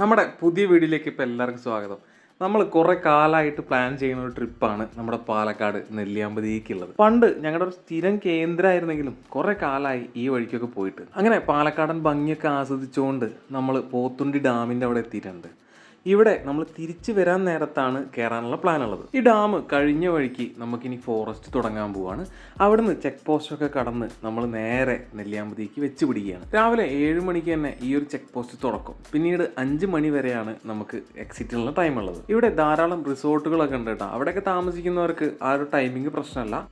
നമ്മുടെ പുതിയ വീഡിയോയിലേക്ക് ഇപ്പോൾ എല്ലാവർക്കും സ്വാഗതം. നമ്മൾ കുറേ കാലമായിട്ട് പ്ലാൻ ചെയ്യുന്ന ഒരു ട്രിപ്പാണ് നമ്മുടെ പാലക്കാട് നെല്ലിയാമ്പതിക്കുള്ളത്. പണ്ട് ഞങ്ങളുടെ ഒരു സ്ഥിരം കേന്ദ്രമായിരുന്നെങ്കിലും കുറേ കാലമായി ഈ വഴിക്കൊക്കെ പോയിട്ട്. അങ്ങനെ പാലക്കാടൻ ഭംഗിയൊക്കെ ആസ്വദിച്ചുകൊണ്ട് നമ്മൾ പോത്തുണ്ടി ഡാമിൻ്റെ അവിടെ എത്തിയിട്ടുണ്ട്. ഇവിടെ നമ്മൾ തിരിച്ചു വരാൻ നേരത്താണ് കയറാനുള്ള പ്ലാൻ ഉള്ളത്. ഈ ഡാം കഴിഞ്ഞ വഴിക്ക് നമുക്കിനി ഫോറസ്റ്റ് തുടങ്ങാൻ പോവാണ്. അവിടുന്ന് ചെക്ക് പോസ്റ്റൊക്കെ കടന്ന് നമ്മൾ നേരെ നെല്ലിയാമ്പതിക്ക് വെച്ച് പിടിക്കുകയാണ്. രാവിലെ 7 മണിക്ക് തന്നെ ഈ ഒരു ചെക്ക് പോസ്റ്റ് തുറക്കും. പിന്നീട് 5 മണി വരെയാണ് നമുക്ക് എക്സിറ്റിനുള്ള ടൈം ഉള്ളത്. ഇവിടെ ധാരാളം റിസോർട്ടുകളൊക്കെ ഉണ്ട് കേട്ടോ. അവിടെയൊക്കെ താമസിക്കുന്നവർക്ക് ആ ഒരു ടൈമിംഗ് പ്രശ്നമല്ല.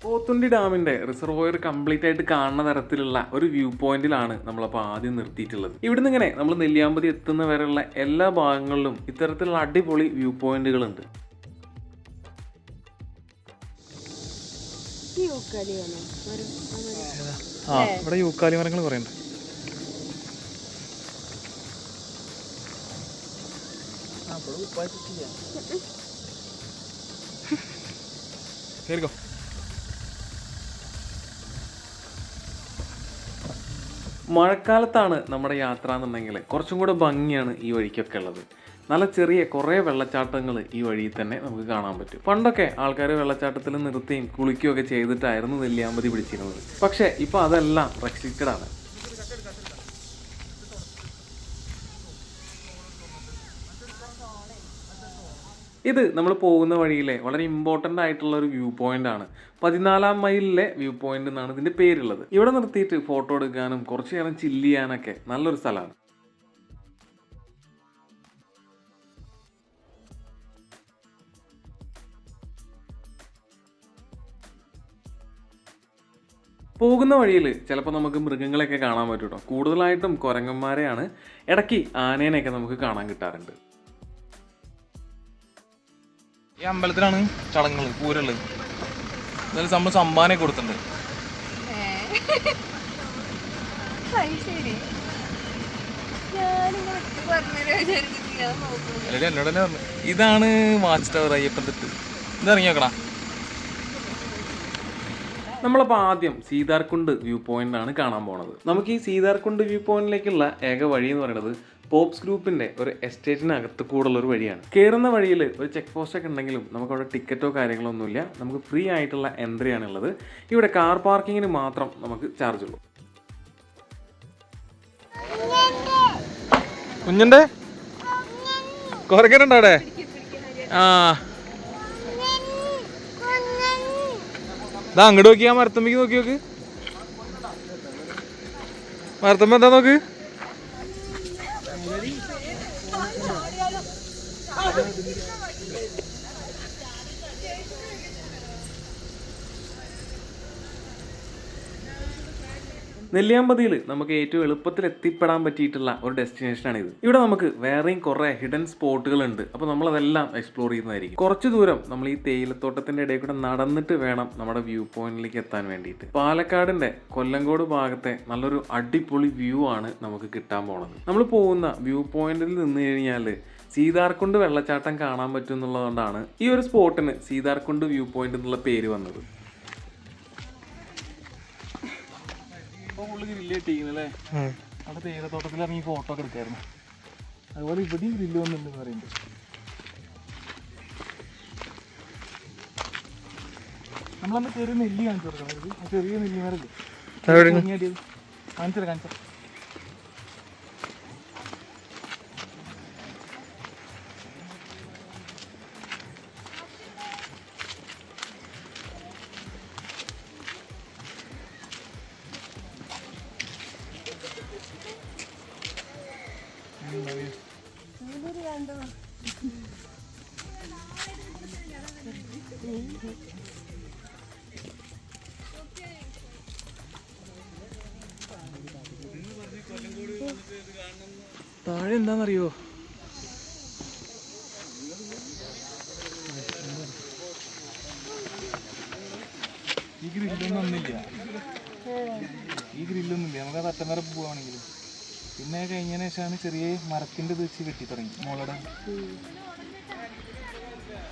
പോത്തുണ്ടി ഡാമിന്റെ റിസർവോയർ കംപ്ലീറ്റ് ആയിട്ട് കാണുന്ന തരത്തിലുള്ള ഒരു വ്യൂ പോയിന്റിലാണ് നമ്മളപ്പോൾ ആദ്യം നിർത്തിയിട്ടുള്ളത്. ഇവിടുന്ന് ഇങ്ങനെ നമ്മൾ നെല്ലിയാമ്പതി എത്തുന്ന വരെയുള്ള എല്ലാ ഭാഗങ്ങളിലും ഇത്തരത്തിലുള്ള അടിപൊളി വ്യൂ പോയിന്റുകളുണ്ട്. ഇവിടെ യൂക്കാലി മരങ്ങൾ കുറേ ഉണ്ട്. കേറിക്കോ. മഴക്കാലത്താണ് നമ്മുടെ യാത്ര എന്നുണ്ടെങ്കിൽ കുറച്ചും കൂടെ ഭംഗിയാണ് ഈ വഴിക്കൊക്കെ ഉള്ളത്. നല്ല ചെറിയ കുറേ വെള്ളച്ചാട്ടങ്ങൾ ഈ വഴിയിൽ തന്നെ നമുക്ക് കാണാൻ പറ്റും. പണ്ടൊക്കെ ആൾക്കാർ വെള്ളച്ചാട്ടത്തിൽ നിർത്തുകയും കുളിക്കുകയൊക്കെ ചെയ്തിട്ടായിരുന്നു നെല്ലിയാമ്പതി പിടിച്ചിരുന്നത്. പക്ഷേ ഇപ്പോൾ അതെല്ലാം റെസ്ട്രിക്റ്റഡ് ആണ്. ഇത് നമ്മൾ പോകുന്ന വഴിയിലെ വളരെ ഇമ്പോർട്ടൻ്റ് ആയിട്ടുള്ള ഒരു വ്യൂ പോയിന്റ് ആണ്. 14-ാം മൈലിലെ വ്യൂ പോയിന്റ് എന്നാണ് ഇതിൻ്റെ പേരുള്ളത്. ഇവിടെ നിർത്തിയിട്ട് ഫോട്ടോ എടുക്കാനും കുറച്ച് നേരം ചില്ല് ചെയ്യാനൊക്കെ നല്ലൊരു സ്ഥലമാണ്. പോകുന്ന വഴിയിൽ ചിലപ്പോൾ നമുക്ക് മൃഗങ്ങളെയൊക്കെ കാണാൻ പറ്റും കേട്ടോ. കൂടുതലായിട്ടും കുരങ്ങന്മാരെയാണ്. ഇടയ്ക്ക് ആനേനെയൊക്കെ നമുക്ക് കാണാൻ കിട്ടാറുണ്ട്. ഈ അമ്പലത്തിലാണ് ചടങ്ങുകൾ, പൂരമുള്ളത്. എന്നാലും നമ്മൾ സമ്മാനം കൊടുത്തിട്ടുണ്ട്. എന്നോടനെ പറഞ്ഞു ഇതാണ് വാച്ച് ടവർ അയ്യപ്പൻ തെറ്റ്. ഇതറിഞ്ഞു നോക്കടാ. നമ്മളപ്പോൾ ആദ്യം സീതാർകുണ്ട് വ്യൂ പോയിന്റ് ആണ് കാണാൻ പോണത്. നമുക്ക് ഈ സീതാർകുണ്ട് വ്യൂ പോയിന്റിലേക്കുള്ള ഏക വഴി എന്ന് പറയുന്നത് പോപ്സ് ഗ്രൂപ്പിന്റെ ഒരു എസ്റ്റേറ്റിനകത്ത് കൂടുള്ള ഒരു വഴിയാണ്. കയറുന്ന വഴിയിൽ ഒരു ചെക്ക് പോസ്റ്റ് ഒക്കെ ഉണ്ടെങ്കിലും നമുക്കവിടെ ടിക്കറ്റോ കാര്യങ്ങളോ ഒന്നുമില്ല. നമുക്ക് ഫ്രീ ആയിട്ടുള്ള എൻട്രി ആണുള്ളത്. ഇവിടെ കാർ പാർക്കിങ്ങിന് മാത്രം നമുക്ക് ചാർജ് ഉള്ളൂ. കുഞ്ഞിന്റെ കുറയ്ക്കലുണ്ടോ അവിടെ? ആ ഇതാ അങ്ങോട്ട് നോക്കി. ആ മരത്തമ്മക്ക് നോക്കി നോക്ക്. മരത്തമ്മ എന്താ നോക്ക്. നെല്ലിയാമ്പതിയിൽ നമുക്ക് ഏറ്റവും എളുപ്പത്തിൽ എത്തിപ്പെടാൻ പറ്റിയിട്ടുള്ള ഒരു ഡെസ്റ്റിനേഷനാണിത്. ഇവിടെ നമുക്ക് വേറെയും കുറേ ഹിഡൻ സ്പോട്ടുകളുണ്ട്. അപ്പോൾ നമ്മളതെല്ലാം എക്സ്പ്ലോർ ചെയ്യുന്നതായിരിക്കും. കുറച്ച് ദൂരം നമ്മൾ ഈ തേയിലത്തോട്ടത്തിൻ്റെ ഇടയിൽ കൂടെ നടന്നിട്ട് വേണം നമ്മുടെ വ്യൂ പോയിന്റിലേക്ക് എത്താൻ വേണ്ടിയിട്ട്. പാലക്കാടിൻ്റെ കൊല്ലങ്കോട് ഭാഗത്തെ നല്ലൊരു അടിപൊളി വ്യൂ ആണ് നമുക്ക് കിട്ടാൻ പോണത്. നമ്മൾ പോകുന്ന വ്യൂ പോയിന്റിൽ നിന്ന് കഴിഞ്ഞാൽ സീതാർകുണ്ട് വെള്ളച്ചാട്ടം കാണാൻ പറ്റും എന്നുള്ളതുകൊണ്ടാണ് ഈ ഒരു സ്പോട്ടിന് സീതാർകുണ്ട് വ്യൂ പോയിന്റ് എന്നുള്ള പേര് വന്നത്. ഗ്രില്ല് കിട്ടിയിരിക്കുന്നല്ലേ? അവിടെ തേയിലത്തോട്ടത്തിൽ ഇറങ്ങി ഫോട്ടോ ഒക്കെ എടുക്കായിരുന്നു. അതുപോലെ ഇവിടെയും ഗ്രില്ല് വന്നിട്ടുണ്ടെന്ന് പറയുന്നുണ്ട്. നമ്മളന്ന് ചെറിയ നെല്ലി കാണിച്ചു കൊടുക്കണം. ആ ചെറിയ നെല്ലിമാരല്ലേ കാണിച്ചത് കാണിച്ച. താഴെ എന്താണെന്നറിയോ? ഈ ഗ്രില്ലൊന്നും ഒന്നില്ല. നമുക്ക് ആ തട്ടം വരെ പോവുകയാണെങ്കിൽ. പിന്നെ കഴിഞ്ഞതിന് ശേഷമാണ് ചെറിയ മരത്തിൻ്റെ വെച്ച് കെട്ടി തുടങ്ങി മോളുടെ.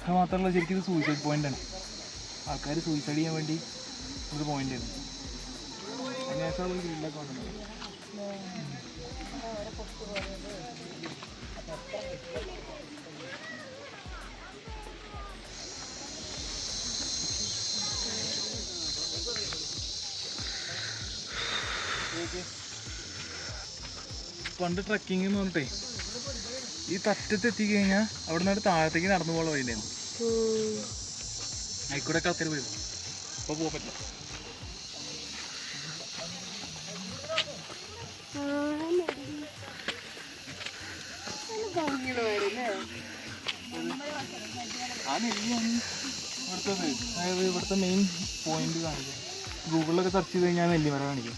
അത് മാത്രമല്ല, ശരിക്കും ഇത് സൂയിസൈഡ് പോയിൻ്റാണ്. ആൾക്കാർ സൂയിസൈഡ് ചെയ്യാൻ വേണ്ടി ഒരു പോയിൻ്റാണ്. അതിനുശേഷം ഗ്രില്ലൊക്കെ വന്നിട്ടുണ്ട്. പണ്ട് ട്രക്കിംഗ് എന്ന് പറഞ്ഞിട്ടേ ഈ തറ്റത്ത് എത്തിക്കഴിഞ്ഞാൽ അവിടെ നിന്ന് താഴത്തേക്ക് നടന്നു പോകാൻ വഴിയുണ്ടായിരുന്നു. ആയിക്കൂടെ ആൾക്കാർ പോയി. അപ്പോൾ പോകാൻ പറ്റില്ല. ആ നെല്ലിയാണ് ഇവിടുത്തത്. അതായത് ഇവിടുത്തെ മെയിൻ പോയിന്റ് കാണിക്കുക. ഗൂഗിളിലൊക്കെ സെർച്ച് ചെയ്ത് കഴിഞ്ഞാൽ നെല്ലിമര കാണിക്കും.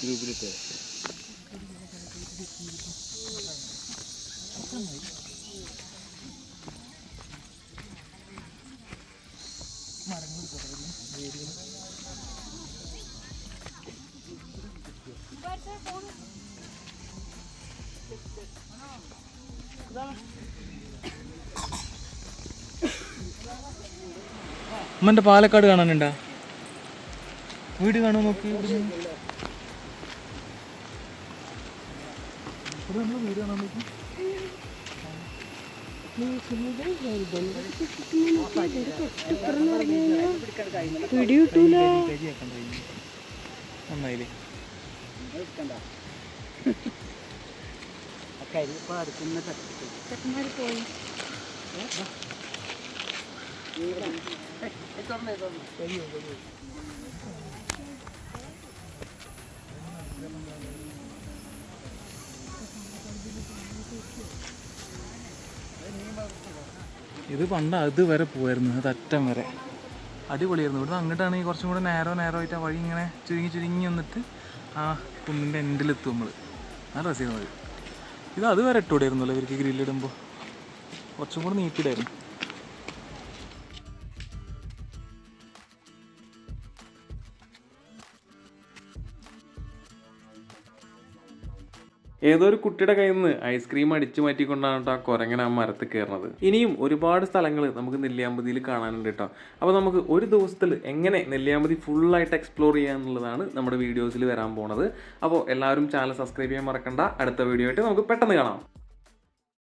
ഗ്രൂപ്പിലിട്ട് അമ്മൻ്റെ പാലക്കാട് കാണാനുണ്ടാ? വീട് കാണുമോ നോക്കി. വീട് കാണാൻ നോക്കി. നന്നായില്ലേ? ഇത് പണ്ട് അതുവരെ പോയായിരുന്നു, അത് അറ്റം വരെ അടിപൊളിയായിരുന്നു. ഇവിടുന്ന് അങ്ങോട്ടാണെങ്കിൽ കുറച്ചും കൂടെ നേരോ ആയിട്ട് ആ വഴി ഇങ്ങനെ ചുരുങ്ങി വന്നിട്ട് ആ കുന്നിൻ്റെ എൻഡിലെത്തും നമ്മൾ. നല്ല രസമായിരുന്നു. ഇത് അതുവരെ ഇട്ടുകൂടായിരുന്നല്ലോ ഇവർക്ക് ഗ്രില്ലിടുമ്പോൾ, കുറച്ചും കൂടെ നീട്ടിയിടായിരുന്നു. ഏതോ ഒരു കുട്ടിയുടെ കയ്യിൽ നിന്ന് ഐസ്ക്രീം അടിച്ചു മാറ്റിക്കൊണ്ടാണ് കേട്ടോ ആ കുരങ്ങൻ ആ മരത്തിൽ കയറുന്നത്. ഇനിയും ഒരുപാട് സ്ഥലങ്ങൾ നമുക്ക് നെല്ലിയാമ്പതിയിൽ കാണാനുണ്ട് കേട്ടോ. അപ്പോൾ നമുക്ക് ഒരു ദിവസത്തിൽ എങ്ങനെ നെല്ലിയാമ്പതി ഫുള്ളായിട്ട് എക്സ്പ്ലോർ ചെയ്യുക എന്നുള്ളതാണ് നമ്മുടെ വീഡിയോസിൽ വരാൻ പോണത്. അപ്പോൾ എല്ലാവരും ചാനൽ സബ്സ്ക്രൈബ് ചെയ്യാൻ മറക്കണ്ട. അടുത്ത വീഡിയോ ആയിട്ട് നമുക്ക് പെട്ടെന്ന് കാണാം.